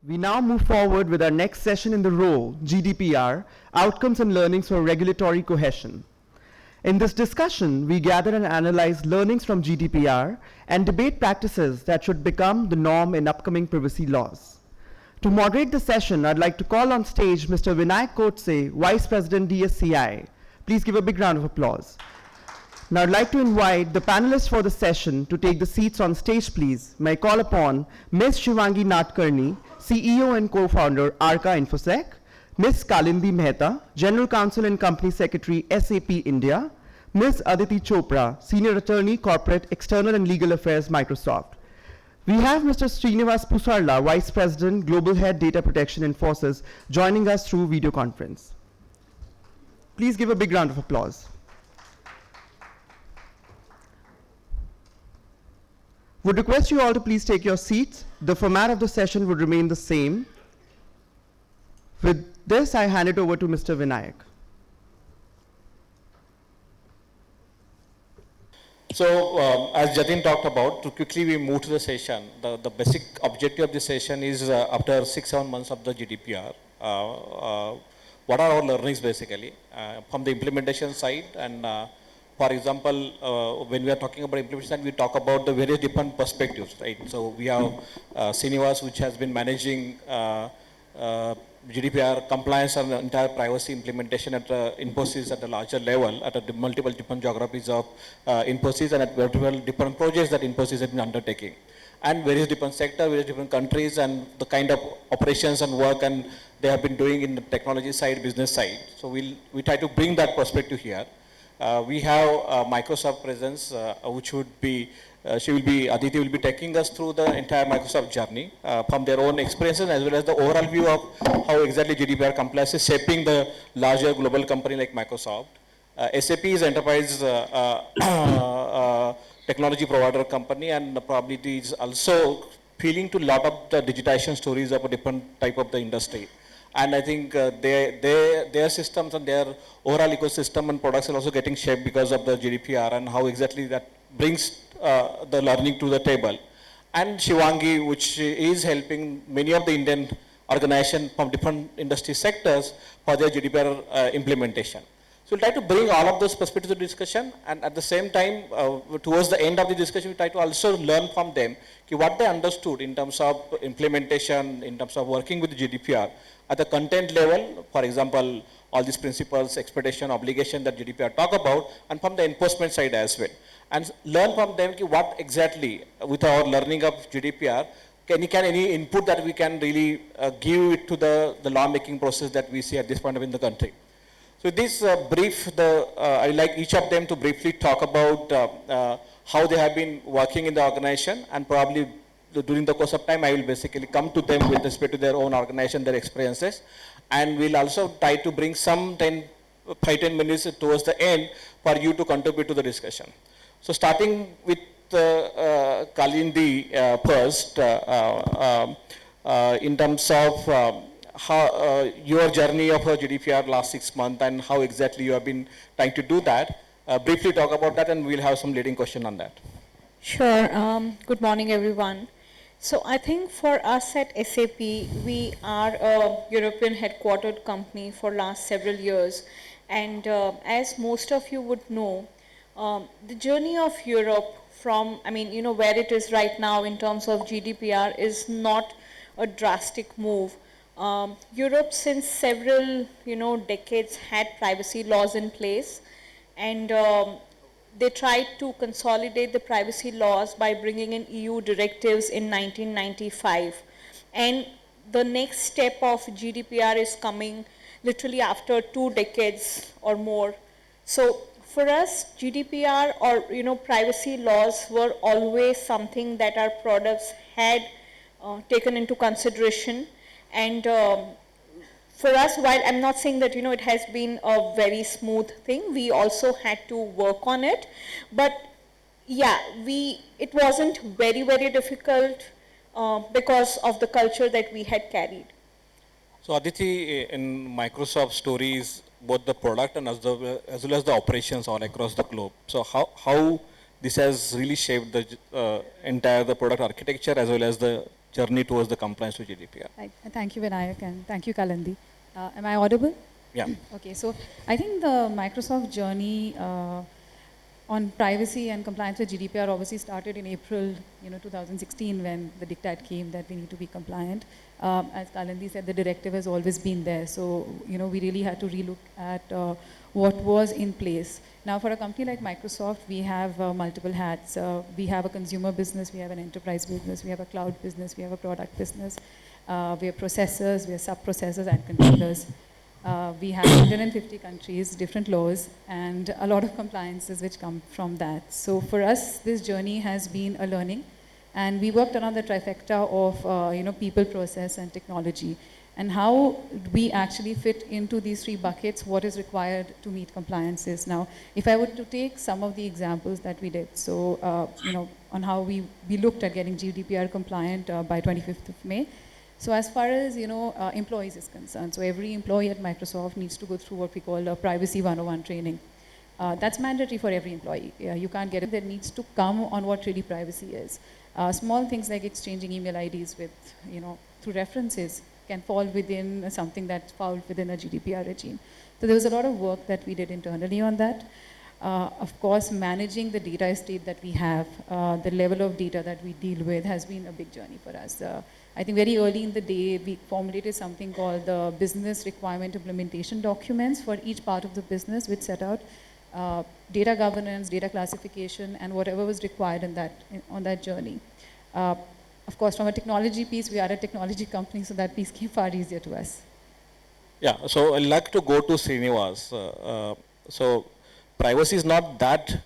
We now move forward with our next session in the role, GDPR, Outcomes and Learnings for Regulatory Cohesion. In this discussion, we gather and analyze learnings from GDPR and debate practices that should become the norm in upcoming privacy laws. To moderate the session, I'd like to call on stage Mr. Vinayak Godse, Vice President DSCI. Please give a big round of applause. Now I'd like to invite the panelists for the session to take the seats on stage, please. May I call upon Ms. Shivangi Naadkarni, CEO and co-founder, Arrka Infosec, Ms. Kalindee Mehta, General Counsel and Company Secretary, SAP India, Ms. Aditi Chopra, Senior Attorney, Corporate, External and Legal Affairs, Microsoft. We have Mr. Srinivas Poosaarla, Vice President, Global Head Data Protection, Infosys, joining us through video conference. Please give a big round of applause. Would request you all to please take your seats. The format of the session would remain the same. With this, I hand it over to Mr. Vinayak. So, as Jatin talked about, to quickly we move to the session. The basic objective of the session is after 6-7 months of the GDPR, what are our learnings basically from the implementation side, and for example, when we are talking about implementation, we talk about the various different perspectives, right? So we have Srinivas, which has been managing GDPR compliance and entire privacy implementation at Infosys at a larger level, at a multiple different geographies of Infosys and at multiple different projects that Infosys has been undertaking. And various different sectors, various different countries, and the kind of operations and work and they have been doing in the technology side, business side. So we try to bring that perspective here. We have Microsoft presence, which would be, Aditi will be taking us through the entire Microsoft journey from their own experiences as well as the overall view of how exactly GDPR compliance is shaping the larger global company like Microsoft. SAP is enterprise technology provider company, and probably it is also feeling to a lot of the digitization stories of a different type of the industry. And I think their systems and their overall ecosystem and products are also getting shaped because of the GDPR and how exactly that brings the learning to the table. And Shivangi, which is helping many of the Indian organizations from different industry sectors for their GDPR implementation. So we'll try to bring all of those perspectives to discussion, and at the same time, towards the end of the discussion, we try to also learn from them what they understood in terms of implementation, in terms of working with the GDPR at the content level, for example, all these principles, expectation, obligation that GDPR talk about, and from the enforcement side as well. And learn from them what exactly, with our learning of GDPR, any input that we can really give it to the lawmaking process that we see at this point in the country. So this brief, I like each of them to briefly talk about how they have been working in the organization, and probably during the course of time I will basically come to them with respect to their own organization, their experiences, and we'll also try to bring some 5-10 minutes towards the end for you to contribute to the discussion. So starting with Kalindee first, in terms of how your journey of GDPR last 6 months and how exactly you have been trying to do that. Briefly talk about that, and we'll have some leading question on that. Sure. Good morning, everyone. So I think for us at SAP, we are a European headquartered company for last several years. And as most of you would know, the journey of Europe from, where it is right now in terms of GDPR is not a drastic move. Europe since several, decades had privacy laws in place, and they tried to consolidate the privacy laws by bringing in EU directives in 1995. And the next step of GDPR is coming literally after 2 decades or more. So for us, GDPR or, privacy laws were always something that our products had taken into consideration. And for us, while I'm not saying that, it has been a very smooth thing, we also had to work on it. But yeah, it wasn't very, very difficult because of the culture that we had carried. So Aditi, in Microsoft stories, both the product and as well as the operations all across the globe. So how this has really shaped the entire product architecture as well as the journey towards the compliance to GDPR. Right. Thank you, Vinayak, and thank you, Kalindee. Am I audible? Yeah. Okay, so I think the Microsoft journey on privacy and compliance with GDPR obviously started in April, 2016, when the diktat came that we need to be compliant. As Kalindee said, the directive has always been there, so we really had to relook at what was in place. Now, for a company like Microsoft, we have multiple hats. We have a consumer business, we have an enterprise business, we have a cloud business, we have a product business, we have processors, we have sub-processors and controllers. We have 150 countries, different laws, and a lot of compliances which come from that. So for us, this journey has been a learning, and we worked around the trifecta of people, process, and technology, and how we actually fit into these three buckets, what is required to meet compliances. Now, if I were to take some of the examples that we did, so on how we looked at getting GDPR compliant by 25th of May. So as far as employees is concerned, so every employee at Microsoft needs to go through what we call a Privacy 101 training. That's mandatory for every employee. You can't get it. That needs to come on what really privacy is. Small things like exchanging email IDs with, through references can fall within something that falls within a GDPR regime. So there was a lot of work that we did internally on that. Of course, managing the data estate that we have, the level of data that we deal with has been a big journey for us. I think very early in the day, we formulated something called the business requirement implementation documents for each part of the business, which set out data governance, data classification, and whatever was required on that journey. Of course, from a technology piece, we are a technology company, so that piece came far easier to us. Yeah, so I'd like to go to Srinivas. So privacy is not that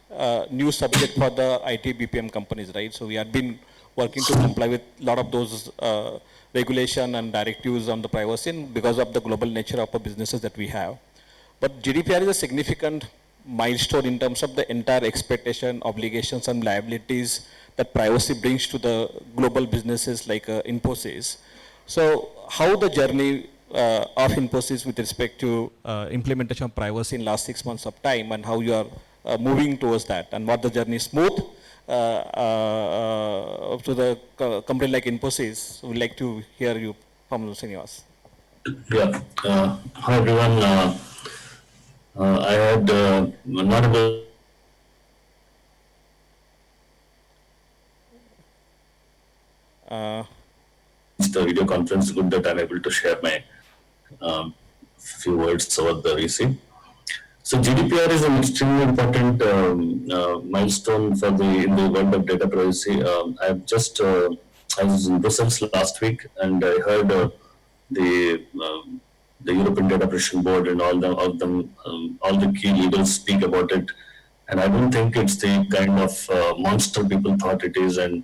new subject for the IT BPM companies, right? So we have been working to comply with a lot of those regulation and directives on the privacy because of the global nature of the businesses that we have. But GDPR is a significant milestone in terms of the entire expectation, obligations and liabilities that privacy brings to the global businesses like Infosys. So how the journey of Infosys with respect to implementation of privacy in last 6 months of time and how you are moving towards that and what the journey is smooth to the company like Infosys. We'd like to hear you from Srinivas. Yeah. Hi everyone. I had not able the video conference. Good that I'm able to share my few words over the VC. So GDPR is an extremely important milestone for in the world of data privacy. I was in Brussels last week, and I heard the European Data Protection Board and all the key leaders speak about it. And I don't think it's the kind of monster people thought it is, and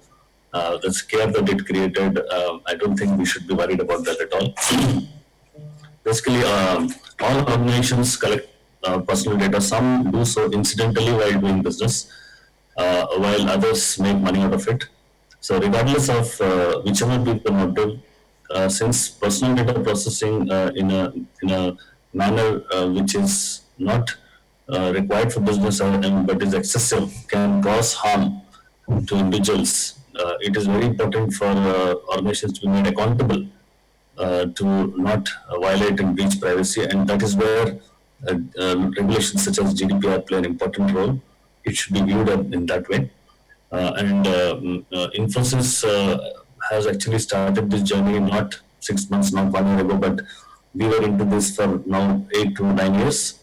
the scare that it created. I don't think we should be worried about that at all. Basically, all organizations collect personal data. Some do so incidentally while doing business, while others make money out of it. So regardless of whichever be the motive, since personal data processing in a manner which is not required for business but is excessive can cause harm to individuals, it is very important for organizations to be made accountable to not violate and breach privacy, and that is where regulations such as GDPR play an important role. It should be viewed in that way. Infosys has actually started this journey not 6 months, not 1 year ago, but we were into this for now 8 to 9 years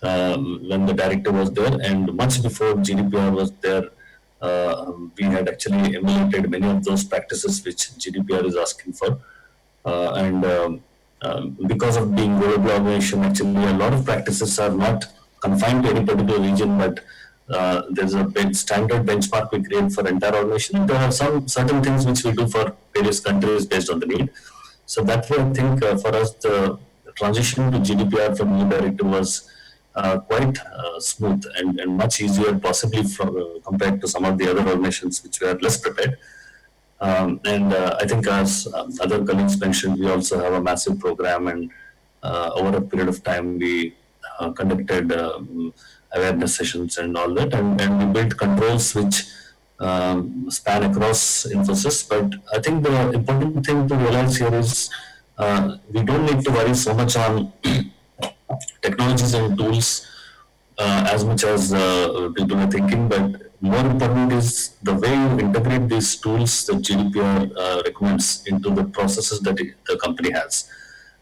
when the directive was there, and much before GDPR was there, we had actually emulated many of those practices which GDPR is asking for. Because of being global organization, actually a lot of practices are not confined to any particular region, but there's a standard benchmark we create for entire organization. There are some certain things which we do for various countries based on the need. So that way, I think for us, the transition to GDPR from new directive was quite smooth and much easier, possibly compared to some of the other organizations which were less prepared. I think as other colleagues mentioned, we also have a massive program, and over a period of time, we conducted awareness sessions and all that, and we built controls which span across Infosys. But I think the important thing to realize here is we don't need to worry so much on technologies and tools as much as people are thinking, but more important is the way you integrate these tools that GDPR recommends into the processes that the company has.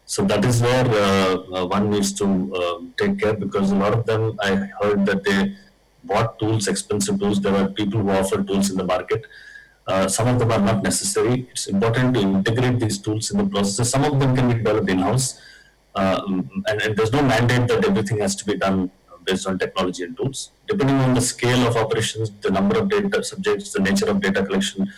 So that is where one needs to take care, because a lot of them, I heard that they bought tools, expensive tools. There are people who offer tools in the market. Some of them are not necessary. It's important to integrate these tools in the processes. Some of them can be developed in-house, and there's no mandate that everything has to be done based on technology and tools. Depending on the scale of operations, the number of data subjects, the nature of data collection,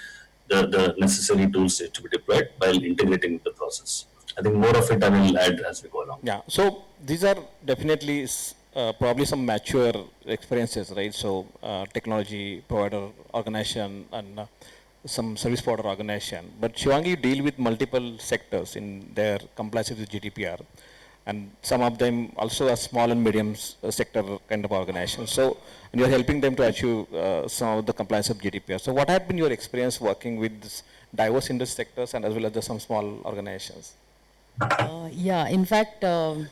the necessary tools need to be deployed while integrating the process. I think more of it I will add as we go along. Yeah, so these are definitely probably some mature experiences, right? So technology provider organization and some service provider organization. But Shivangi, you deal with multiple sectors in their compliance with GDPR, and some of them also are small and medium sector kind of organizations. So, and you're helping them to achieve some of the compliance of GDPR. So what had been your experience working with this diverse industry sectors and as well as some small organizations? Yeah, in fact, our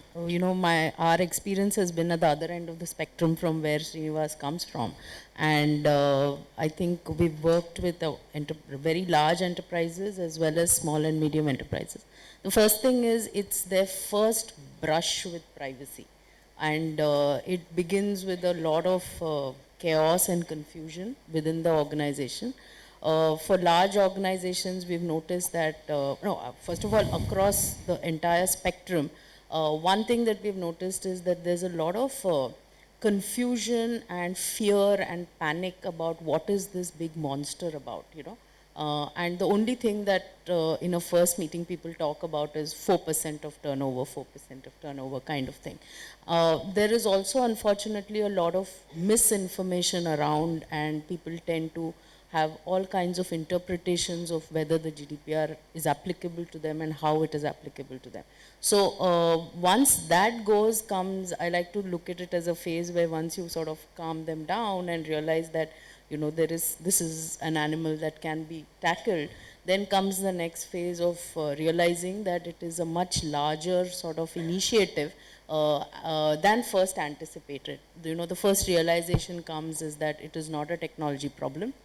experience has been at the other end of the spectrum from where Srinivas comes from. And I think we've worked with very large enterprises as well as small and medium enterprises. The first thing is it's their first brush with privacy. And it begins with a lot of chaos and confusion within the organization. For large organizations, we've noticed that, first of all, across the entire spectrum, one thing that we've noticed is that there's a lot of confusion and fear and panic about what is this big monster about, and the only thing that in a first meeting people talk about is 4% of turnover, 4% of turnover kind of thing. There is also, unfortunately, a lot of misinformation around, and people tend to have all kinds of interpretations of whether the GDPR is applicable to them and how it is applicable to them. So once that comes, I like to look at it as a phase where once you sort of calm them down and realize that, this is an animal that can be tackled, then comes the next phase of realizing that it is a much larger sort of initiative than first anticipated. The first realization comes is that it is not a technology problem.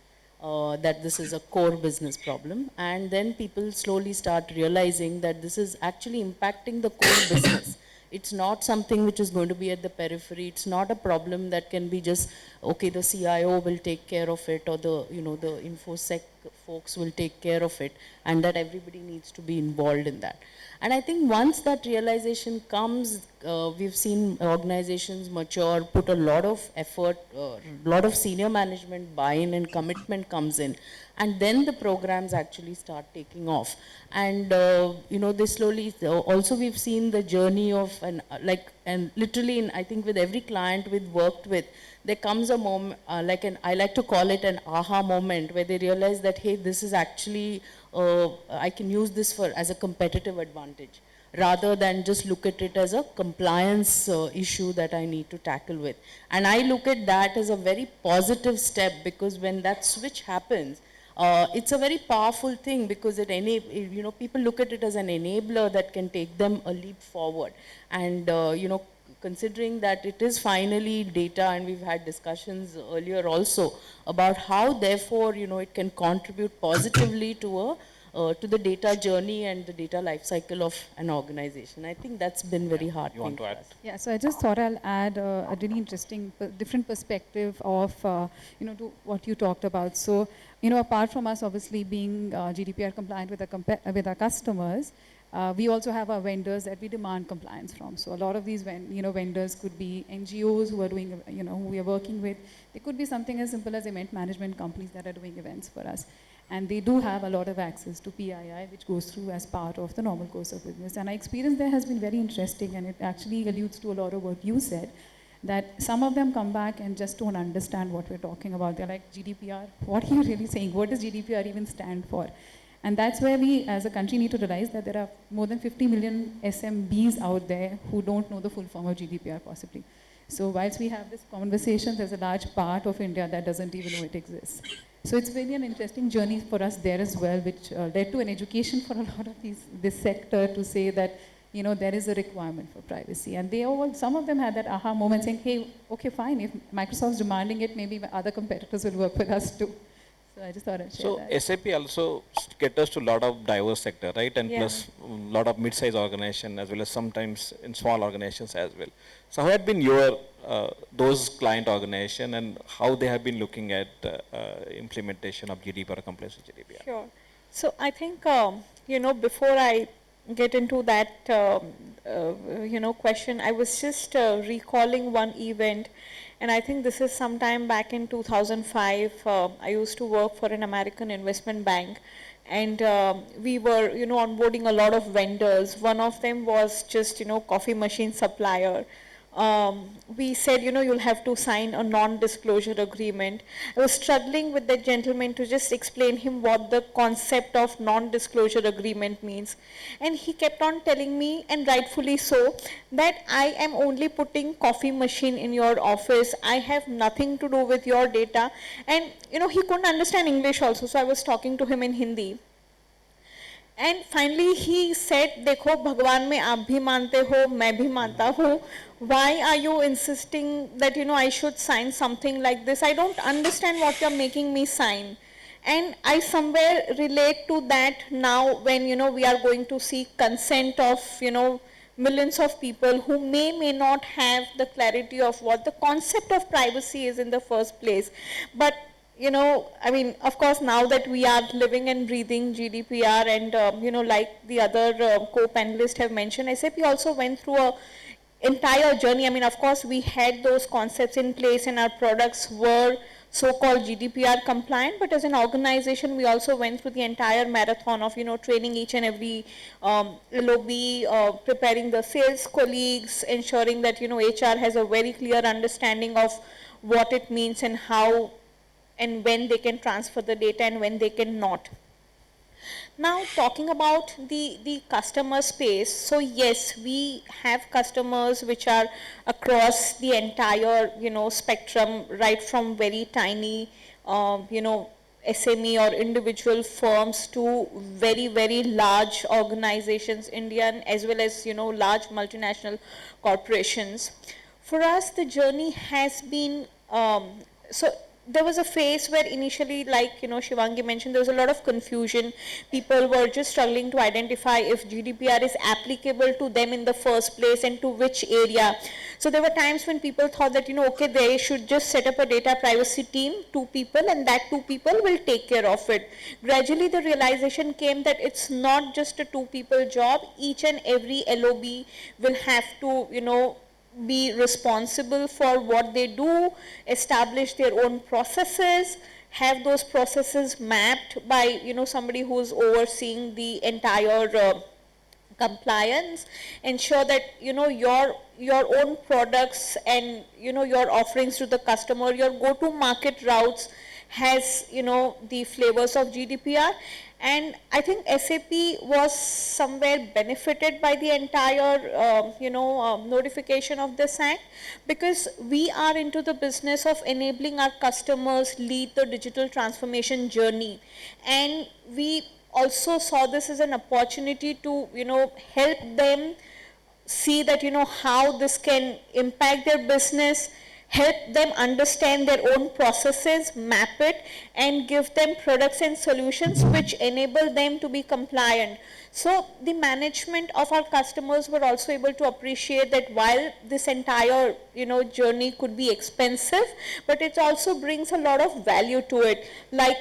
That this is a core business problem, and then people slowly start realizing that this is actually impacting the core business. It's not something which is going to be at the periphery. It's not a problem that can be just, okay, the CIO will take care of it, or the Infosec folks will take care of it, and that everybody needs to be involved in that. And I think once that realization comes, we've seen organizations mature, put a lot of effort, a lot of senior management buy-in and commitment comes in, and then the programs actually start taking off. And they slowly, also we've seen the journey of, and literally, I think with every client we've worked with, there comes a moment, I like to call it an aha moment, where they realize that, hey, this is actually, I can use this as a competitive advantage, rather than just look at it as a compliance issue that I need to tackle with. And I look at that as a very positive step, because when that switch happens, it's a very powerful thing, because people look at it as an enabler that can take them a leap forward. And considering that it is finally data, and we've had discussions earlier also about how, therefore, it can contribute positively to the data journey and the data life cycle of an organization. I think that's been very hard. You want to add? Yeah, so I just thought I'll add a really interesting, different perspective of, to what you talked about. So, apart from us obviously being GDPR compliant with our customers, we also have our vendors that we demand compliance from. So a lot of these vendors could be NGOs who are doing, who we are working with. They could be something as simple as event management companies that are doing events for us. And they do have a lot of access to PII, which goes through as part of the normal course of business. And our experience there has been very interesting, and it actually alludes to a lot of what you said, that some of them come back and just don't understand what we're talking about. They're like, GDPR, what are you really saying? What does GDPR even stand for? And that's where we, as a country, need to realize that there are more than 50 million SMBs out there who don't know the full form of GDPR possibly. So whilst we have this conversation, there's a large part of India that doesn't even know it exists. So it's been an interesting journey for us there as well, which led to an education for a lot of this sector to say that, you know, there is a requirement for privacy. And they all, some of them had that aha moment saying, hey, okay, fine, if Microsoft's demanding it, maybe other competitors will work with us too. So I just thought I'd share that. So SAP also caters to a lot of diverse sector, right? And Yeah. plus a lot of mid-sized organization as well as sometimes in small organizations as well. So how had been your, those client organization and how they have been looking at implementation of GDPR or compliance with GDPR? Sure. So I think, you know, before I get into that, you know, question, I was just recalling one event, and I think this is sometime back in 2005. I used to work for an American investment bank, and we were, you know, onboarding a lot of vendors. One of them was just, you know, coffee machine supplier. We said, you know, you'll have to sign a non-disclosure agreement. I was struggling with that gentleman to just explain him what the concept of non-disclosure agreement means. And he kept on telling me, and rightfully so, that I am only putting coffee machine in your office. I have nothing to do with your data. And, you know, he couldn't understand English also, so I was talking to him in Hindi. And finally he said, देखो भगवान में आप भी मानते हो, मैं भी मानता हूँ. Why are you insisting that, you know, I should sign something like this? I don't understand what you're making me sign. And I somewhere relate to that now when, you know, we are going to seek consent of, you know, millions of people who may not have the clarity of what the concept of privacy is in the first place. But you know, I mean, of course, now that we are living and breathing GDPR and, you know, like the other co-panelists have mentioned, SAP also went through a entire journey. I mean, of course, we had those concepts in place and our products were so-called GDPR compliant, but as an organization, we also went through the entire marathon of, you know, training each and every LOB, preparing the sales colleagues, ensuring that, you know, HR has a very clear understanding of what it means and how and when they can transfer the data and when they cannot. Now talking about the customer space, so yes, we have customers which are across the entire, you know, spectrum, right from very tiny, you know, SME or individual firms to very, very large organizations, Indian as well as, you know, large multinational corporations. For us, the journey has been, so there was a phase where initially, like, you know, Shivangi mentioned, there was a lot of confusion. People were just struggling to identify if GDPR is applicable to them in the first place and to which area. So there were times when people thought that, you know, okay, they should just set up a data privacy team, 2 people, and that 2 people will take care of it. Gradually, the realization came that it's not just a 2-people job. Each and every LOB will have to, you know, be responsible for what they do, establish their own processes, have those processes mapped by, you know, somebody who's overseeing the entire compliance, ensure that, you know, your own products and, you know, your offerings to the customer, your go-to market routes has, you know, the flavors of GDPR. And I think SAP was somewhere benefited by the entire, you know, notification of this act, because we are into the business of enabling our customers lead the digital transformation journey. And we also saw this as an opportunity to, you know, help them see that, you know, how this can impact their business, help them understand their own processes, map it, and give them products and solutions which enable them to be compliant. So the management of our customers were also able to appreciate that while this entire, you know, journey could be expensive, but it also brings a lot of value to it. Like,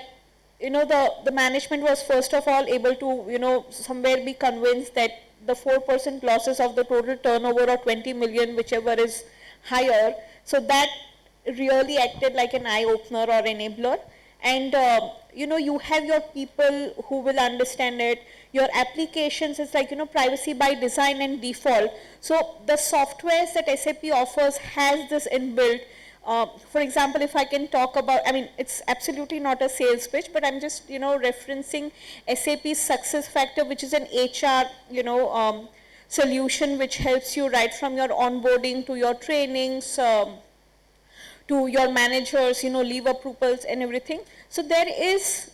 you know, the management was first of all able to, you know, somewhere be convinced that the 4% losses of the total turnover of 20 million, whichever is higher, so that really acted like an eye-opener or enabler. And, you know, you have your people who will understand it. Your applications, it's like, you know, privacy by design and default. So the softwares that SAP offers has this inbuilt. For example, if I can talk about, I mean, it's absolutely not a sales pitch, but I'm just, you know, referencing SAP's success factor, which is an HR, you know, solution which helps you right from your onboarding to your trainings, to your managers, leave approvals and everything. So there is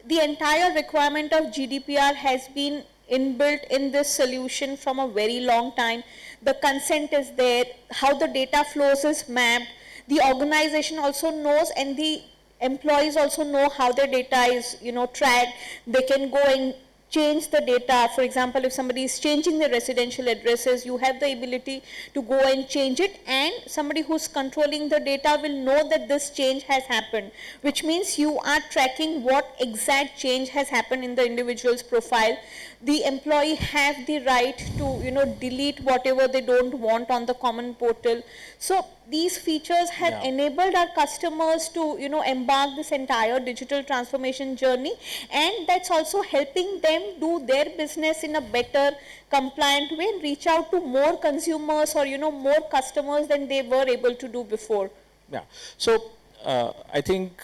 the entire requirement of GDPR has been inbuilt in this solution from a very long time. The consent is there, how the data flows is mapped, the organization also knows and the employees also know how their data is, tracked. They can go and change the data. For example, if somebody is changing their residential addresses, you have the ability to go and change it, and somebody who's controlling the data will know that this change has happened, which means you are tracking what exact change has happened in the individual's profile. The employee have the right to, delete whatever they don't want on the common portal. So these features have enabled our customers to, embark this entire digital transformation journey, and that's also helping them do their business in a better, compliant way and reach out to more consumers or, more customers than they were able to do before. Yeah. So I think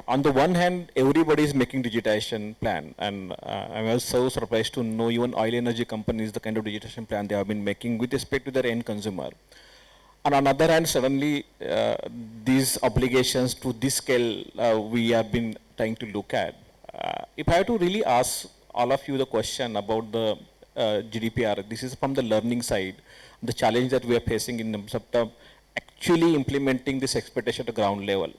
on the one hand, everybody is making digitization plan, and I was so surprised to know even oil energy companies, the kind of digitization plan they have been making with respect to their end consumer. And on the other hand, suddenly these obligations to this scale we have been trying to look at. If I have to really ask all of you the question about the GDPR, this is from the learning side, the challenge that we are facing in terms of actually implementing this expectation at the ground level.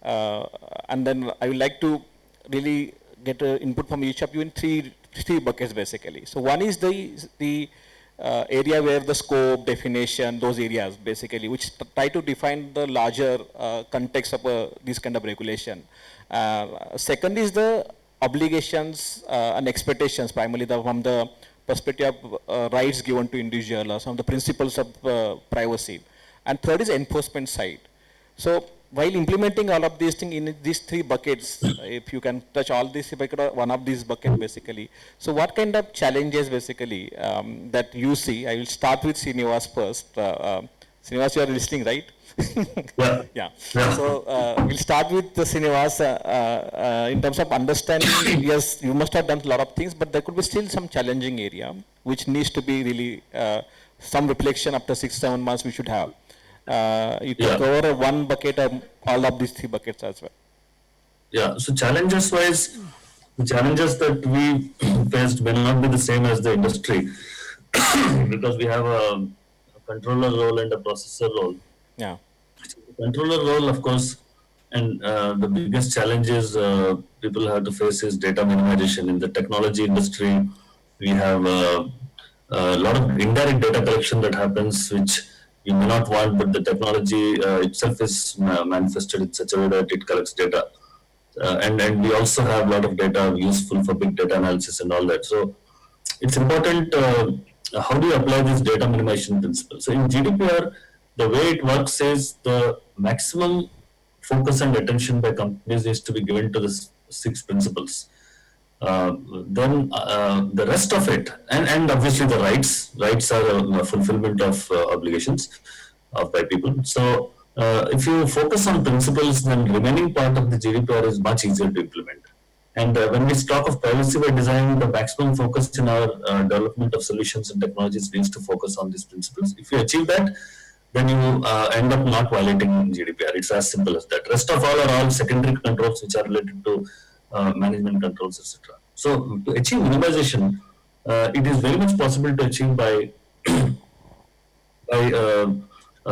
And then I would like to really get input from each of you in three buckets basically. So one is the area where the scope, definition, those areas basically, which try to define the larger context of this kind of regulation. Second is the obligations and expectations, primarily from the perspective of rights given to individual or some of the principles of privacy. And third is enforcement side. So while implementing all of these things in these three buckets, if you can touch all these buckets, one of these buckets basically. So what kind of challenges basically that you see? I will start with Srinivas first. Srinivas, you are listening, right? Yeah. So we'll start with Srinivas in terms of understanding. Yes, you must have done a lot of things, but there could be still some challenging area which needs to be really some reflection after 6-7 months we should have. You can cover one bucket or all of these three buckets as well. Yeah, so challenges wise, the challenges that we faced may not be the same as the industry because we have a controller role and a processor role. Yeah. The controller role, of course, and the biggest challenges people have to face is data minimization. In the technology industry, we have a lot of indirect data collection that happens, which you may not want, but the technology itself is manifested in such a way that it collects data. And we also have a lot of data useful for big data analysis and all that. So it's important, how do you apply this data minimization principle? So in GDPR, the way it works is the maximum focus and attention by companies is to be given to the 6 principles. Then the rest of it, and obviously the rights are a fulfillment of obligations by people. So if you focus on principles, then remaining part of the GDPR is much easier to implement. And when we talk of privacy by design, the maximum focus in our development of solutions and technologies needs to focus on these principles. If you achieve that, then you end up not violating GDPR. It's as simple as that. Rest of all are all secondary controls which are related to management controls, etc. So to achieve minimization, it is very much possible to achieve by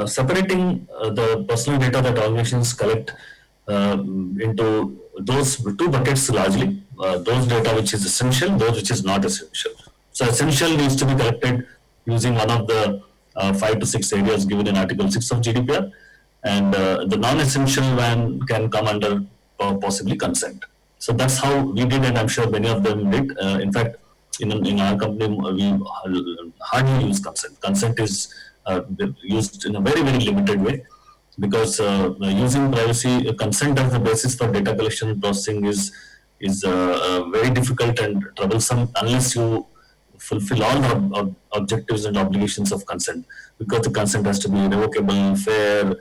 separating the personal data that organizations collect into those 2 buckets largely. Those data which is essential, those which is not essential. So essential needs to be collected using one of the 5 to 6 areas given in Article 6 of GDPR, and the non-essential one can come under possibly consent. So that's how we did, and I'm sure many of them did. In fact, in our company, we hardly use consent. Consent is used in a very, very limited way because using privacy consent as the basis for data collection and processing is very difficult and troublesome unless you fulfill all the objectives and obligations of consent, because the consent has to be revocable, fair,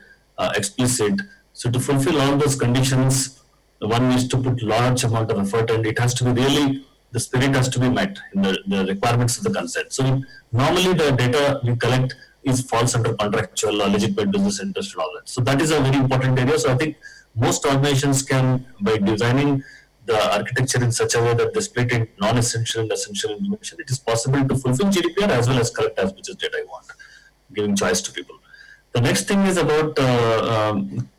explicit. So to fulfill all those conditions, one needs to put large amount of effort, and it has to be really the spirit has to be met in the requirements of the consent. So normally the data we collect falls under contractual or legitimate business interest and all that. So that is a very important area. So I think most organizations can, by designing the architecture in such a way that they split in non-essential and essential information, it is possible to fulfill GDPR as well as collect as much as data you want, giving choice to people. The next thing is about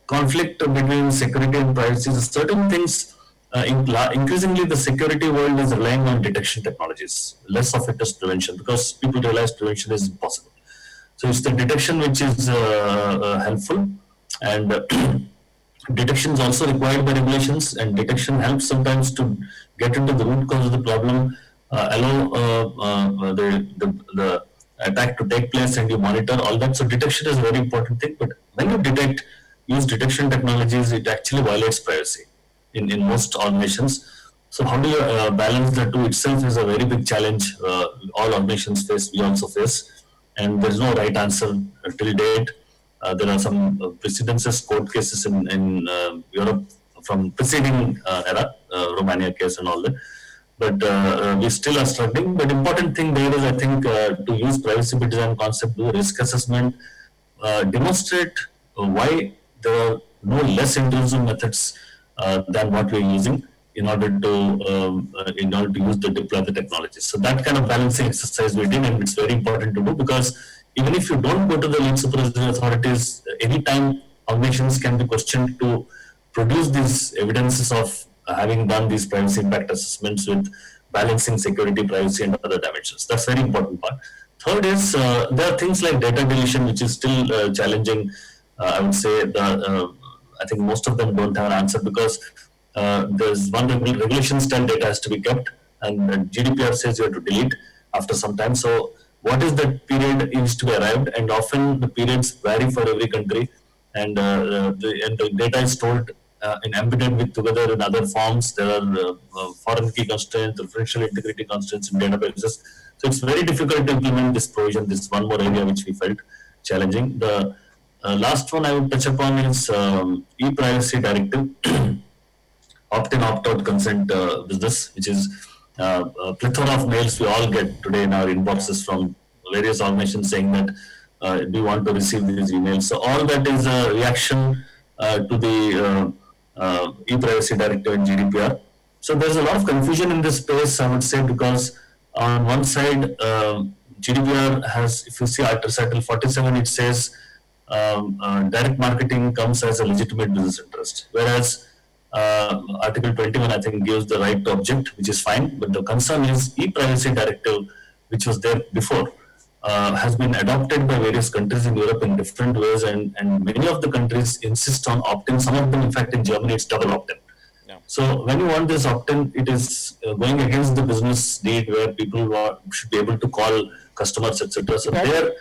conflict between security and privacy. Certain things, increasingly the security world is relying on detection technologies. Less of it is prevention, because people realize prevention is impossible. So it's the detection which is helpful, and detection is also required by regulations, and detection helps sometimes to get into the root cause of the problem, allow the attack to take place, and you monitor all that. So detection is a very important thing, but when you use detection technologies, it actually violates privacy in most organizations. So how do you balance the two itself is a very big challenge all organizations face, we also face, and there is no right answer till date. There are some precedences, court cases in Europe from preceding era, Romania case and all that. But we still are struggling. But important thing there is, I think, to use privacy by design concept, do risk assessment, demonstrate why there are no less intrusive methods than what we are using in order to use deploy the technology. So that kind of balancing exercise we did, and it's very important to do, because even if you don't go to the lead supervisory authorities, anytime organizations can be questioned to produce these evidences of having done these privacy impact assessments with balancing security, privacy, and other dimensions. That's very important part. Third is there are things like data deletion, which is still challenging. I would say I think most of them don't have an answer, because there's one regulation style data has to be kept, and GDPR says you have to delete after some time. So what is that period is to be arrived, and often the periods vary for every country, and the data is stored embedded with together in other forms. There are foreign key constraints, referential integrity constraints in databases. So it's very difficult to implement this provision. This is one more area which we felt challenging. The last one I would touch upon is e-privacy directive, opt-in, opt-out consent business, which is a plethora of mails we all get today in our inboxes from various organizations saying that do you want to receive these emails. So all that is a reaction to the e-privacy directive and GDPR. So there's a lot of confusion in this space, I would say, because on one side, GDPR has, if you see Article 47, it says direct marketing comes as a legitimate business interest, whereas Article 21, I think, gives the right to object, which is fine. But the concern is e-privacy directive, which was there before, has been adopted by various countries in Europe in different ways, and many of the countries insist on opt-in. Some of them, in fact, in Germany, it's double opt-in. Yeah. So when you want this opt-in, it is going against the business need where people should be able to call customers, etc. So there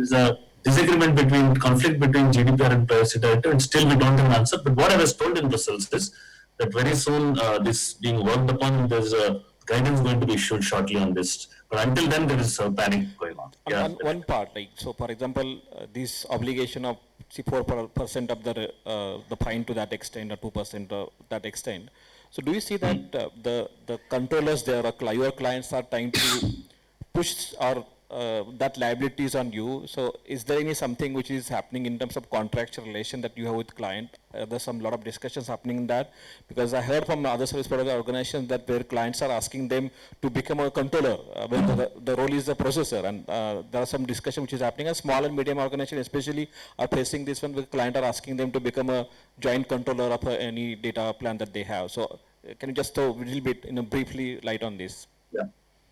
is a disagreement between conflict between GDPR and privacy directive, and still we don't have an answer. But what I was told in Brussels is that very soon this being worked upon, there's a guidance going to be issued shortly on this. But until then, there is a panic going on. Yeah. One part, like, so for example, this obligation of 4% of the fine to that extent, or 2% that extent. So do you see that the controllers there, or your clients, are trying to push or that liability is on you? So is there any something which is happening in terms of contractual relation that you have with client? There's some lot of discussions happening in that, because I heard from other service provider organizations that their clients are asking them to become a controller when the role is the processor, and there are some discussion which is happening. And small and medium organizations especially are facing this one, where client are asking them to become a joint controller of any data plan that they have. So can you just throw a little bit, briefly light on this? Yeah.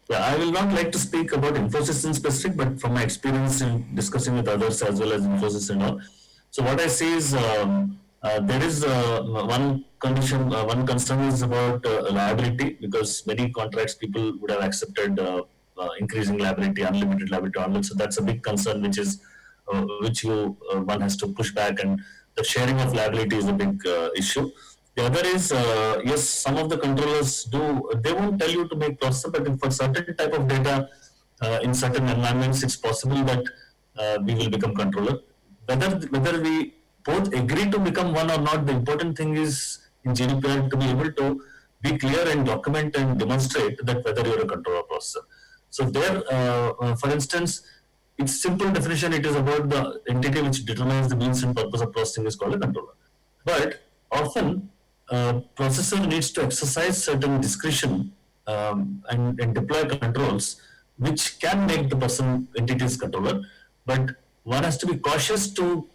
Yeah, I will not like to speak about Infosys in specific, but from my experience in discussing with others as well as Infosys and all. So what I see is there is one condition, one concern is about liability, because many contracts people would have accepted increasing liability, unlimited liability onward. So that's a big concern, which is one has to push back, and the sharing of liability is a big issue. The other is, yes, some of the controllers they won't tell you to make process, but for certain type of data in certain environments, it's possible that we will become controller. Whether we both agree to become one or not, the important thing is in GDPR to be able to be clear and document and demonstrate that whether you're a controller or processor. So there, for instance, its simple definition, it is about the entity which determines the means and purpose of processing is called a controller. But often, processor needs to exercise certain discretion and deploy controls which can make the person entity's controller. But one has to be cautious to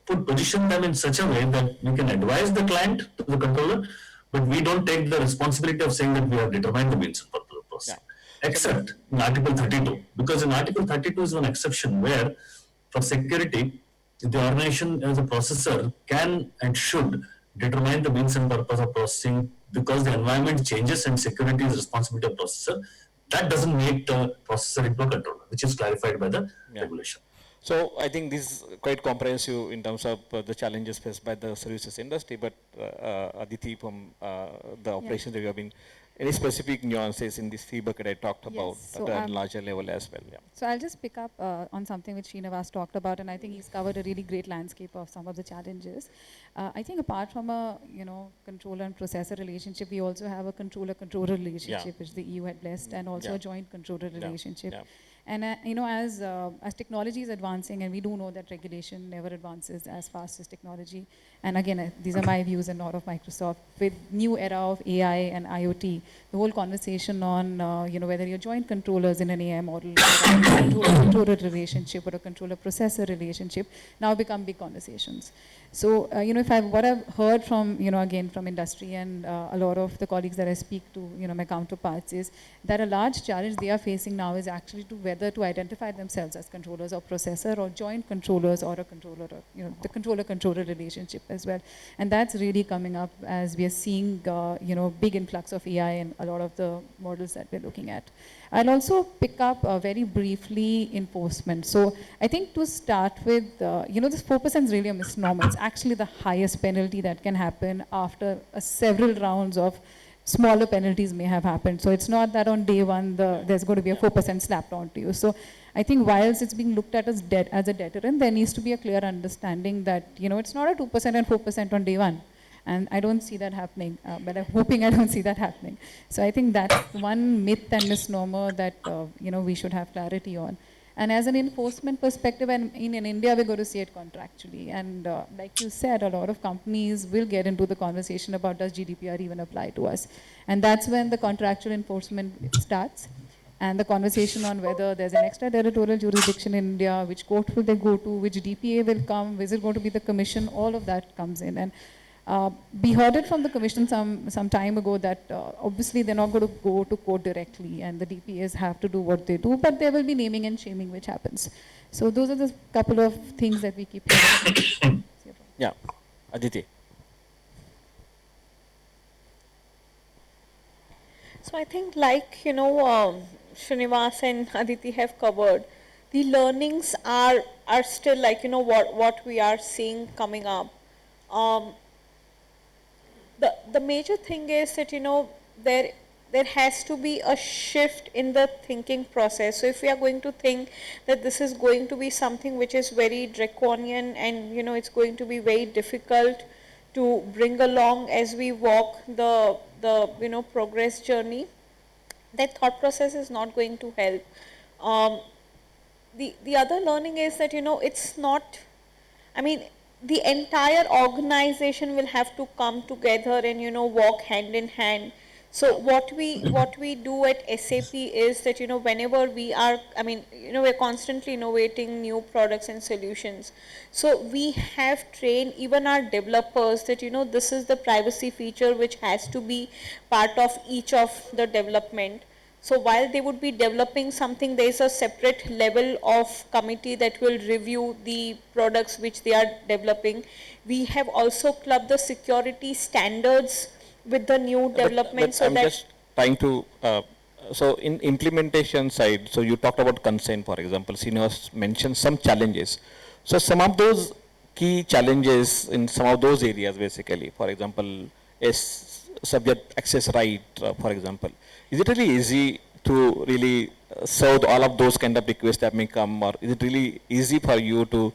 position them in such a way that we can advise the client to the controller, but we don't take the responsibility of saying that we have determined the means and purpose of processing. Yeah. Except in Article 32, because in Article 32 is one exception where, for security, the organization as a processor can and should determine the means and purpose of processing because the environment changes and security is responsibility of processor. That doesn't make the processor into a controller, which is clarified by the regulation. So I think this is quite comprehensive in terms of the challenges faced by the services industry, but Aditi, from the operations that you have been, any specific nuances in this fee bucket I talked about so at a larger level as well? Yeah. So I'll just pick up on something which Srinivas talked about, and I think he's covered a really great landscape of some of the challenges. I think apart from a controller and processor relationship, we also have a controller-controller relationship, which the EU had blessed, and also a joint controller relationship. And as technology is advancing, and we do know that regulation never advances as fast as technology. And again, these are my views and not of Microsoft. With new era of AI and IoT, the whole conversation on whether you're joint controllers in an AI model, or a controller relationship or a controller processor relationship, now become big conversations. So what I've heard from again from industry and a lot of the colleagues that I speak to, my counterparts, is that a large challenge they are facing now is actually to whether to identify themselves as controllers or processor or joint controllers or a controller, or the controller-controller relationship as well. And that's really coming up as we are seeing big influx of AI in a lot of the models that we're looking at. I'll also pick up very briefly enforcement. So I think to start with, this 4% is really a misnomer. It's actually the highest penalty that can happen after several rounds of smaller penalties may have happened. So it's not that on day one there's going to be a 4% slapped onto you. So I think whilst it's being looked at as a deterrent, there needs to be a clear understanding that it's not a 2% and 4% on day one. And I don't see that happening, but I'm hoping I don't see that happening. So I think that's one myth and misnomer that we should have clarity on. And as an enforcement perspective, and in India, we're going to see it contractually. And like you said, a lot of companies will get into the conversation about does GDPR even apply to us? And that's when the contractual enforcement starts. And the conversation on whether there's an extraterritorial jurisdiction in India, which court will they go to, which DPA will come, is it going to be the commission, all of that comes in. And we heard it from the commission some time ago that obviously they're not going to go to court directly and the DPAs have to do what they do, but there will be naming and shaming which happens. So those are the couple of things that we keep hearing. Yeah, Aditi. So I think like, Srinivas and Aditi have covered, the learnings are still like, what we are seeing coming up. The major thing is that, there has to be a shift in the thinking process. So if we are going to think that this is going to be something which is very draconian and, it's going to be very difficult to bring along as we walk the progress journey, that thought process is not going to help. The other learning is that, it's not, the entire organization will have to come together and walk hand in hand. So what we do at SAP is that whenever we are we're constantly innovating new products and solutions. So we have trained even our developers that this is the privacy feature which has to be part of each of the development. So while they would be developing something, there is a separate level of committee that will review the products which they are developing. We have also clubbed the security standards with the new development. But I'm just trying to, so in implementation side, so you talked about consent, for example, Srinivas mentioned some challenges. So some of those key challenges in some of those areas basically, for example, is subject access right, for example. Is it really easy to really serve all of those kind of requests that may come, or is it really easy for you to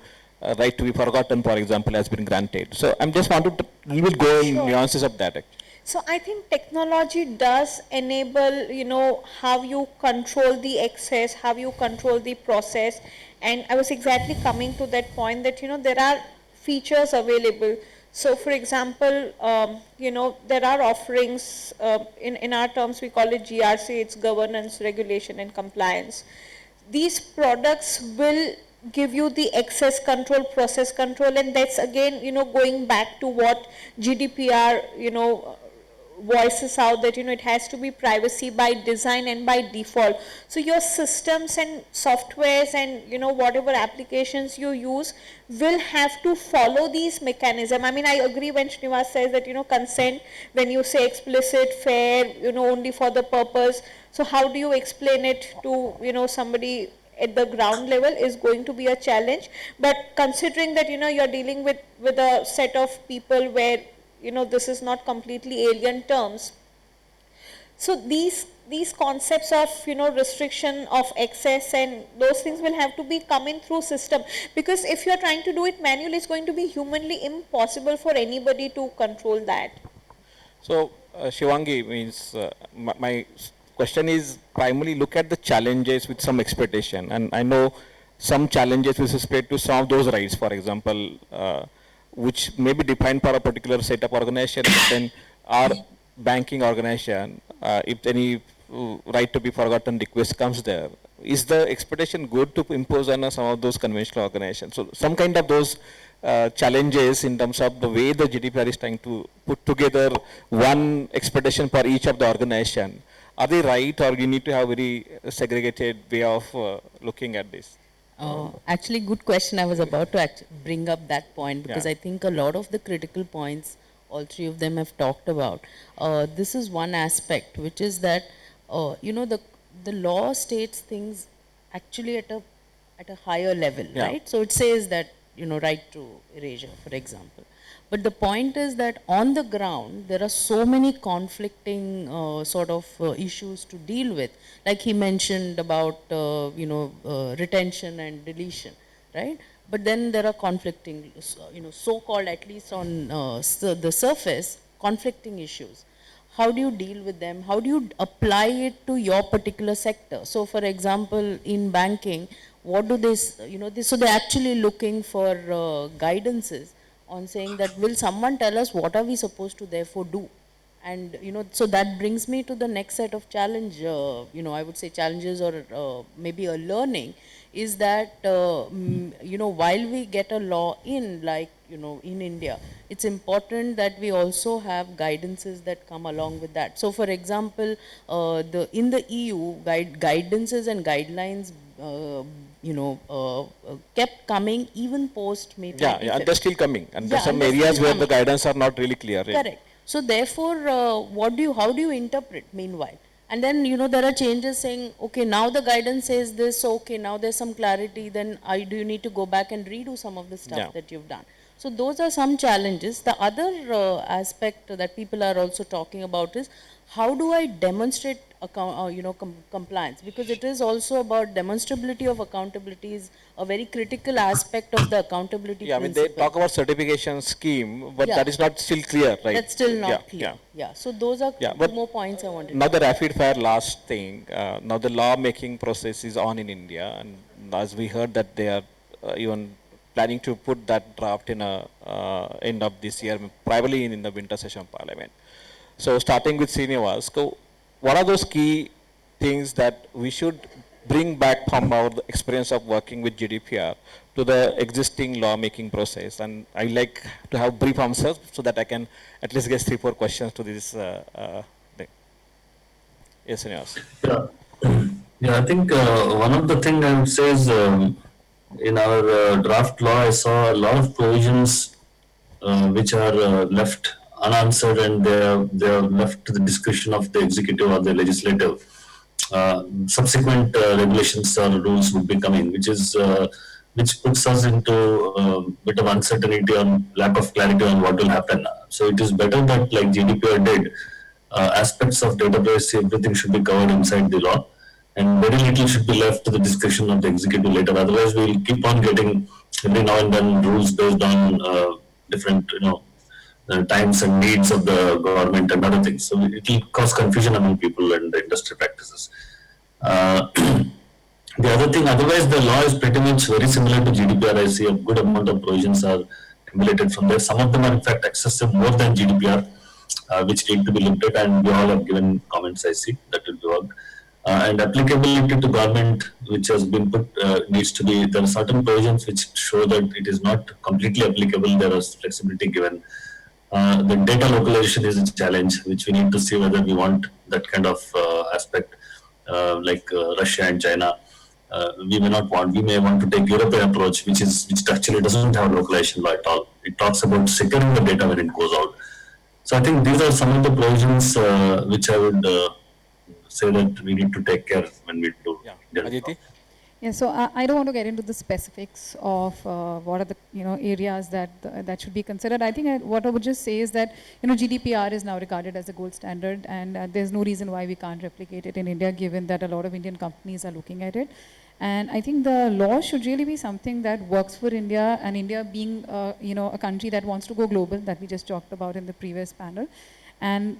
right to be forgotten, for example, has been granted? So I'm just want to little bit go in nuances of that. So I think technology does enable, how you control the access, how you control the process. And I was exactly coming to that point that, there are features available. So for example, there are offerings, in our terms we call it GRC, it's governance, regulation and compliance. These products will give you the access control, process control, and that's again, going back to what GDPR, voices out that, it has to be privacy by design and by default. So your systems and softwares and, whatever applications you use will have to follow these mechanisms. I mean, I agree when Srinivas says that, consent, when you say explicit, fair, only for the purpose. So how do you explain it to, somebody at the ground level is going to be a challenge. But considering that, you're dealing with a set of people where, this is not completely alien terms. So these concepts of, restriction of access and those things will have to be coming through system, because if you're trying to do it manually, it's going to be humanly impossible for anybody to control that. So, Shivangi, means my question is primarily look at the challenges with some expectation, and I know some challenges with respect to some of those rights, for example, which may be defined for a particular setup organization, but then our banking organization, if any right to be forgotten request comes there, is the expectation good to impose on some of those conventional organizations? So some kind of those challenges in terms of the way the GDPR is trying to put together one expectation for each of the organization. Are they right, or you need to have very segregated way of looking at this? Actually, good question. I was about to bring up that point, because I think a lot of the critical points, all three of them have talked about. This is one aspect, which is that, the law states things actually at a higher level, right? So it says that, right to erasure, for example. But the point is that on the ground, there are so many conflicting issues to deal with. Like he mentioned about, retention and deletion, right? But then there are conflicting, so-called, at least on the surface, conflicting issues. How do you deal with them? How do you apply it to your particular sector? So for example, in banking, what do they, so they're actually looking for guidances on saying that, will someone tell us what are we supposed to therefore do? And, so that brings me to the next set of challenge, I would say challenges, or maybe a learning, is that, while we get a law in, like, in India, it's important that we also have guidances that come along with that. So for example, in the EU, guidances and guidelines, kept coming even post May 25th. Yeah, and they're still coming. And there's some areas where the guidance are not really clear. Correct. So therefore, how do you interpret meanwhile? And then, there are changes saying, okay, now the guidance says this, so okay, now there's some clarity, then do you need to go back and redo some of the stuff that you've done? So those are some challenges. The other aspect that people are also talking about is, how do I demonstrate compliance? Because it is also about demonstrability of accountability is a very critical aspect of the accountability principle. I mean, they talk about certification scheme, but that is not still clear, right? That's still not clear. Yeah. So those are two more points I wanted to now the rapid fire last thing, now the law making process is on in India, and as we heard that they are even planning to put that draft in end of this year, probably in the winter session parliament. So starting with Srinivas, so what are those key things that we should bring back from our experience of working with GDPR to the existing law-making process? And I like to have brief answers so that I can at least get 3-4 questions to this thing. Yes, Srinivas. Yeah, I think one of the things I would say is in our draft law, I saw a lot of provisions which are left unanswered, and they are left to the discretion of the executive or the legislative. Subsequent regulations or rules would be coming, which puts us into a bit of uncertainty or lack of clarity on what will happen. So it is better that, like GDPR did, aspects of data privacy, everything should be covered inside the law, and very little should be left to the discretion of the executive later. Otherwise, we'll keep on getting every now and then rules based on different, times and needs of the government and other things. So it will cause confusion among people and the industry practices. Uh, the other thing, otherwise the law is pretty much very similar to GDPR. I see a good amount of provisions are emulated from there. Some of them are in fact excessive more than GDPR, which need to be looked at, and we all have given comments, I see, that will be worked. And applicability to government, which has been put, needs to be, there are certain provisions which show that it is not completely applicable, there is flexibility given. The data localization is a challenge, which we need to see whether we want that kind of aspect, like Russia and China. We may not want. We may want to take European approach, which actually doesn't have localization law at all. It talks about securing the data when it goes out. So I think these are some of the provisions which I would say that we need to take care when we do. Yeah, Aditi. Yeah, so I don't want to get into the specifics of what are the areas that should be considered. I think what I would just say is that GDPR is now regarded as a gold standard, and there's no reason why we can't replicate it in India, given that a lot of Indian companies are looking at it. And I think the law should really be something that works for India, and India being a country that wants to go global, that we just talked about in the previous panel, and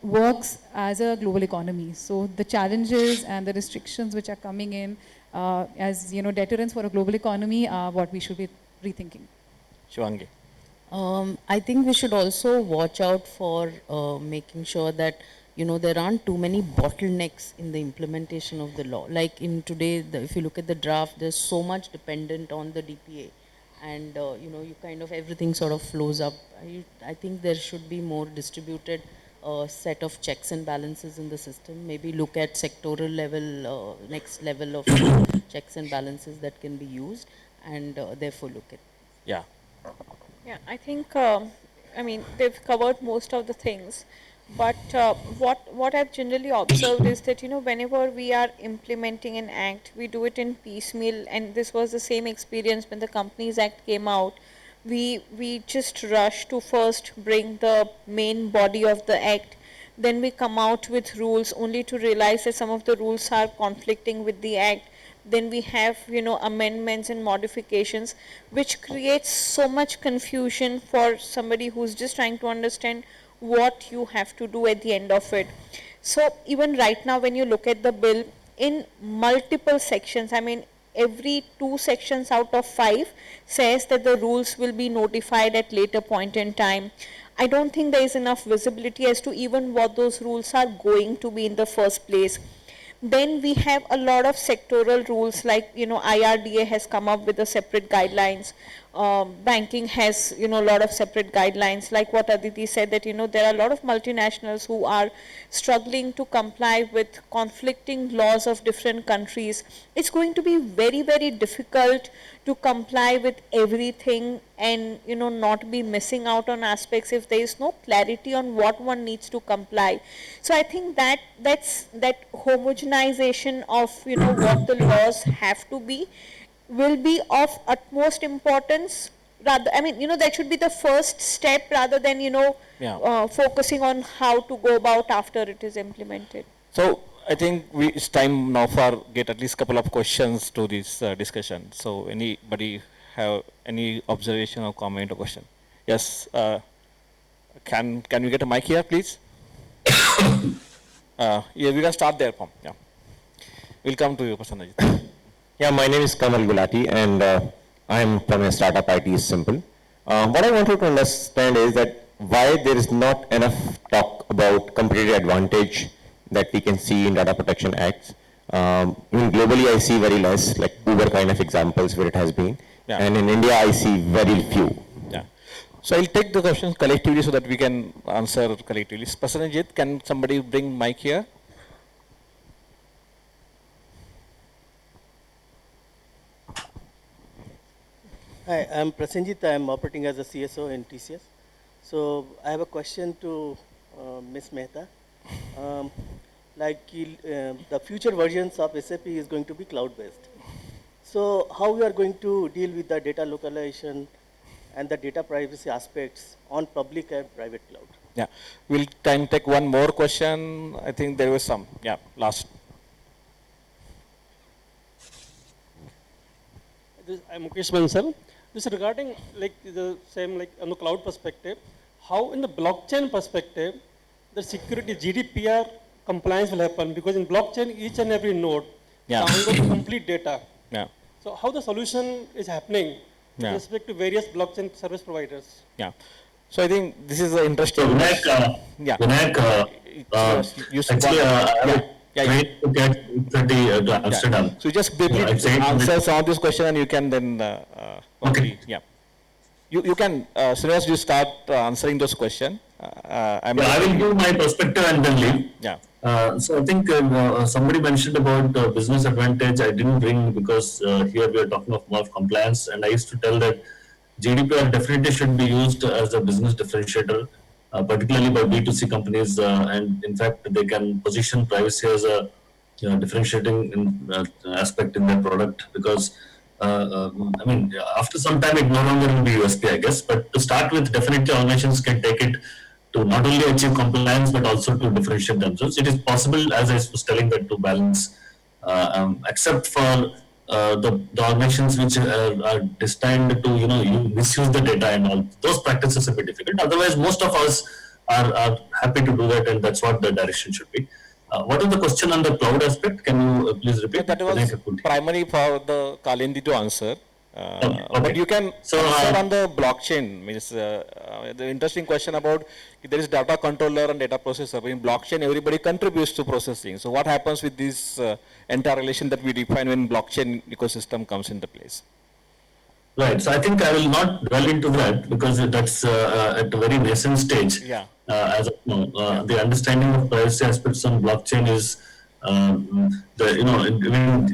works as a global economy. So the challenges and the restrictions which are coming in as deterrents for a global economy are what we should be rethinking. Shivangi. I think we should also watch out for making sure that there aren't too many bottlenecks in the implementation of the law. Like in today, if you look at the draft, there's so much dependent on the DPA, and you kind of everything sort of flows up. I think there should be more distributed set of checks and balances in the system. Maybe look at sectoral level, next level of checks and balances that can be used, and therefore look at. Yeah. Yeah, I think, I mean, they've covered most of the things. But what I've generally observed is that, whenever we are implementing an act, we do it in piecemeal. And this was the same experience when the Companies Act came out. We just rush to first bring the main body of the act. Then we come out with rules only to realize that some of the rules are conflicting with the act. Then we have, amendments and modifications, which creates so much confusion for somebody who's just trying to understand what you have to do at the end of it. So even right now, when you look at the bill, in multiple sections, I mean, every 2 sections out of 5 says that the rules will be notified at later point in time. I don't think there is enough visibility as to even what those rules are going to be in the first place. Then we have a lot of sectoral rules, like IRDA has come up with a separate guidelines. Banking has a lot of separate guidelines, like what Aditi said, that there are a lot of multinationals who are struggling to comply with conflicting laws of different countries. It's going to be very, very difficult to comply with everything and not be missing out on aspects if there is no clarity on what one needs to comply. So I think that's that homogenization of what the laws have to be will be of utmost importance. Rather, I mean, that should be the first step, rather than focusing on how to go about after it is implemented. So I think it's time now for get at least couple of questions to this discussion. So anybody have any observation or comment or question? Yes. Can we get a mic here, please? Yeah, we can start there, Pom. Yeah. We'll come to you, Prasanna. Yeah, my name is Kamal Gulati, and I'm from a startup IT is Simple. What I wanted to understand is that why there is not enough talk about competitive advantage that we can see in data protection acts. Globally, I see very less, like Uber kind of examples where it has been. Yeah. And in India, I see very few. Yeah. So I'll take the questions collectively so that we can answer collectively. Prasanajit, can somebody bring mic here? Hi, I'm Prasenjit. I'm operating as a CSO in TCS. So I have a question to Ms. Mehta. The future versions of SAP is going to be cloud-based. So how we are going to deal with the data localization and the data privacy aspects on public and private cloud? Yeah, we'll can take one more question. I think there was some. Yeah, last. I'm Mukesh Bansal. This is regarding like the same like on the cloud perspective. how in the blockchain perspective, the security GDPR compliance will happen, because in blockchain, each and every node downloads complete data. Yeah. So how the solution is happening with respect to various blockchain service providers? Yeah. So I think this is an interesting. So Vinayak, actually, I have to get 30 to Amsterdam. So just briefly answer some of this question, and you can then. Okay. Yeah. You can, Srinivas, you start answering those questions. I will give my perspective and then leave. Yeah. So I think somebody mentioned about business advantage. I didn't bring because here we are talking of more of compliance, and I used to tell that GDPR definitely should be used as a business differentiator, particularly by B2C companies, and in fact they can position privacy as a differentiating aspect in their product, because I mean, after some time it no longer will be USP, I guess. But to start with, definitely organizations can take it to not only achieve compliance but also to differentiate themselves. It is possible, as I was telling, that to balance, except for the organizations which are destined to misuse the data and all those practices are a bit difficult. Otherwise, most of us are happy to do that, and that's what the direction should be. What is the question on the cloud aspect? Can you please repeat? That was primary for the Kalindee to answer. Okay. But you can answer on the blockchain. Means the interesting question about there is data controller and data processor. In blockchain, everybody contributes to processing. So what happens with this entire relation that we define when blockchain ecosystem comes into place? Right. So I think I will not dwell into that because that's at a very nascent stage. Yeah. As of now, the understanding of privacy aspects on blockchain is even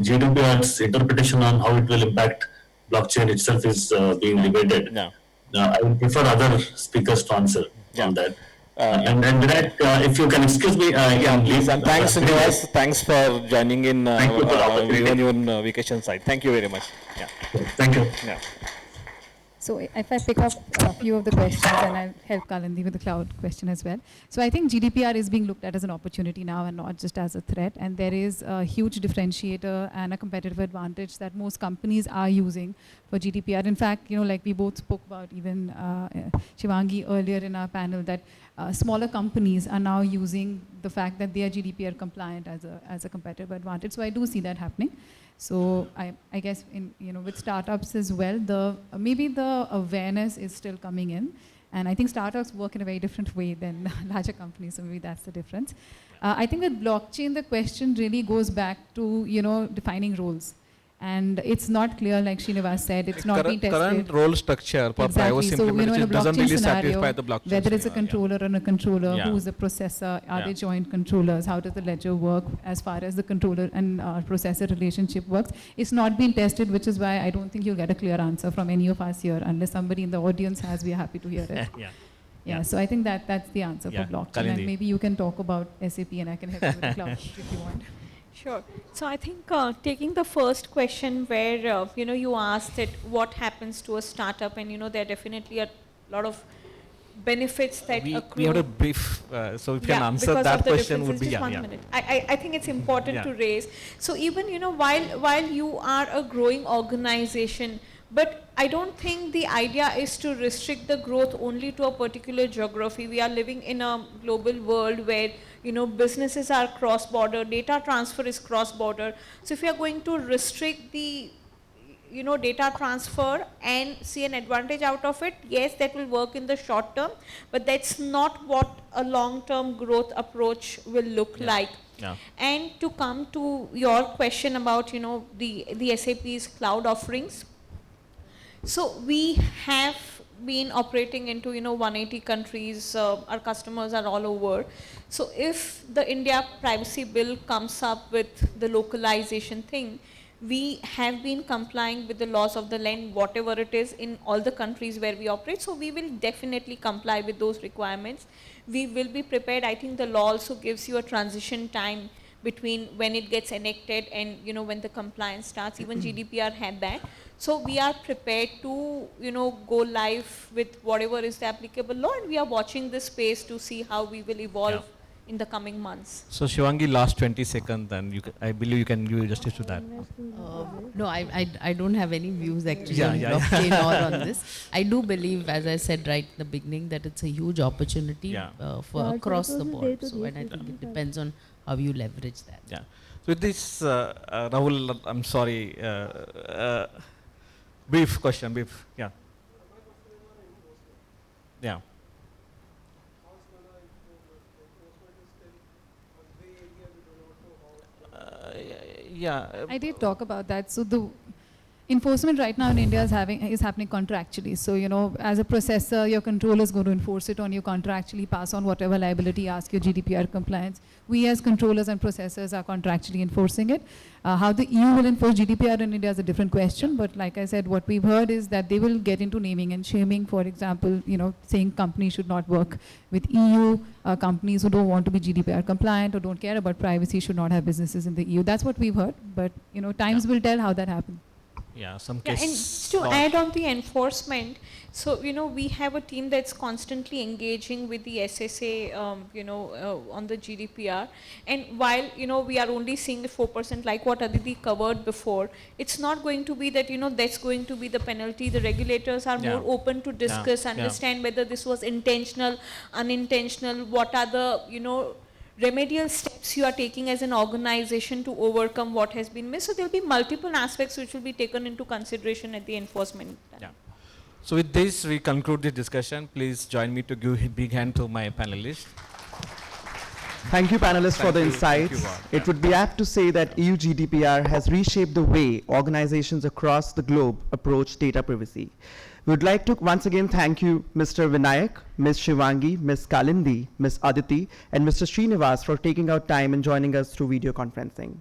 GDPR's interpretation on how it will impact blockchain itself is being debated. Yeah. I would prefer other speakers to answer on that. And Vinayak, if you can excuse me, please. And thanks, Srinivas. Thanks for joining in. Thank you for the opportunity. Even on vacation side. Thank you very much. Yeah. Thank you. Yeah. So if I pick up a few of the questions, and I'll help Kalindee with the cloud question as well. So I think GDPR is being looked at as an opportunity now and not just as a threat. And there is a huge differentiator and a competitive advantage that most companies are using for GDPR. In fact, like we both spoke about, even Shivangi earlier in our panel, that smaller companies are now using the fact that they are GDPR compliant as a competitive advantage. So I do see that happening. So I guess with startups as well, maybe the awareness is still coming in, and I think startups work in a very different way than larger companies. So maybe that's the difference. I think with blockchain, the question really goes back to defining roles. And it's not clear, like Srinivas said, it's not been tested. Current role structure for privacy implementation doesn't really satisfy the blockchain. Whether it's a controller and a controller, who's the processor, are they joint controllers, how does the ledger work as far as the controller and processor relationship works, it's not been tested, which is why I don't think you'll get a clear answer from any of us here. Unless somebody in the audience has, we are happy to hear it. Yeah, so I think that's the answer for blockchain. Kalindee. And maybe you can talk about SAP and I can help you with the cloud if you want. Sure. So I think taking the first question where, you asked that what happens to a startup, and, there are definitely a lot of benefits that accrue. We have a brief, so if you can answer that question would be, just 1 minute. I think it's important to raise. So even, while you are a growing organization, but I don't think the idea is to restrict the growth only to a particular geography. We are living in a global world where, businesses are cross-border, data transfer is cross-border. So if you are going to restrict the, data transfer and see an advantage out of it, yes, that will work in the short term, but that's not what a long-term growth approach will look like. Yeah. And to come to your question about, the SAP's cloud offerings. So we have been operating into 180 countries. Our customers are all over. So if the India privacy bill comes up with the localization thing, we have been complying with the laws of the land, whatever it is, in all the countries where we operate. So we will definitely comply with those requirements. We will be prepared. I think the law also gives you a transition time between when it gets enacted and when the compliance starts. Even GDPR had that. So we are prepared to go live with whatever is the applicable law, and we are watching this space to see how we will evolve in the coming months? So Shivangi, last 20 seconds, and I believe you can give justice to that. No, I don't have any views actually Yeah, on yeah, blockchain or on this. I do believe, as I said right in the beginning, that it's a huge opportunity for across the board. So, and I think it depends on how you leverage that. Yeah. So with this, Rahul, I'm sorry, brief question, brief, yeah. Yeah. Yeah. I did talk about that. So the enforcement right now in India is happening contractually. So, you know, as a processor, your controller is going to enforce it on you contractually, pass on whatever liability, ask your GDPR compliance. We as controllers and processors are contractually enforcing it. How the EU will enforce GDPR in India is a different question. But like I said, what we've heard is that they will get into naming and shaming. For example, you know, saying companies should not work with EU. Companies who don't want to be GDPR compliant or don't care about privacy should not have businesses in the EU. That's what we've heard. But, you know, times will tell how that happens. Yeah, some Yeah, cases. and to add on the enforcement, so, you know, we have a team that's constantly engaging with the SSA, you know, on the GDPR. And while, you know, we are only seeing the 4%, like what Aditi covered before, it's not going to be that, you know, that's going to be the penalty. The regulators are more open to discuss, understand whether this was intentional, unintentional, what are the, you know, remedial steps you are taking as an organization to overcome what has been missed. So there will be multiple aspects which will be taken into consideration at the enforcement. Yeah. So with this, we conclude the discussion. Please join me to give a big hand to my panelists. Thank you, panelists, for the insights. It would be apt to say that EU GDPR has reshaped the way organizations across the globe approach data privacy. We would like to once again thank you, Mr. Vinayak, Ms. Shivangi, Ms. Kalindee, Ms. Aditi, and Mr. Srinivas for taking out time and joining us through video conferencing.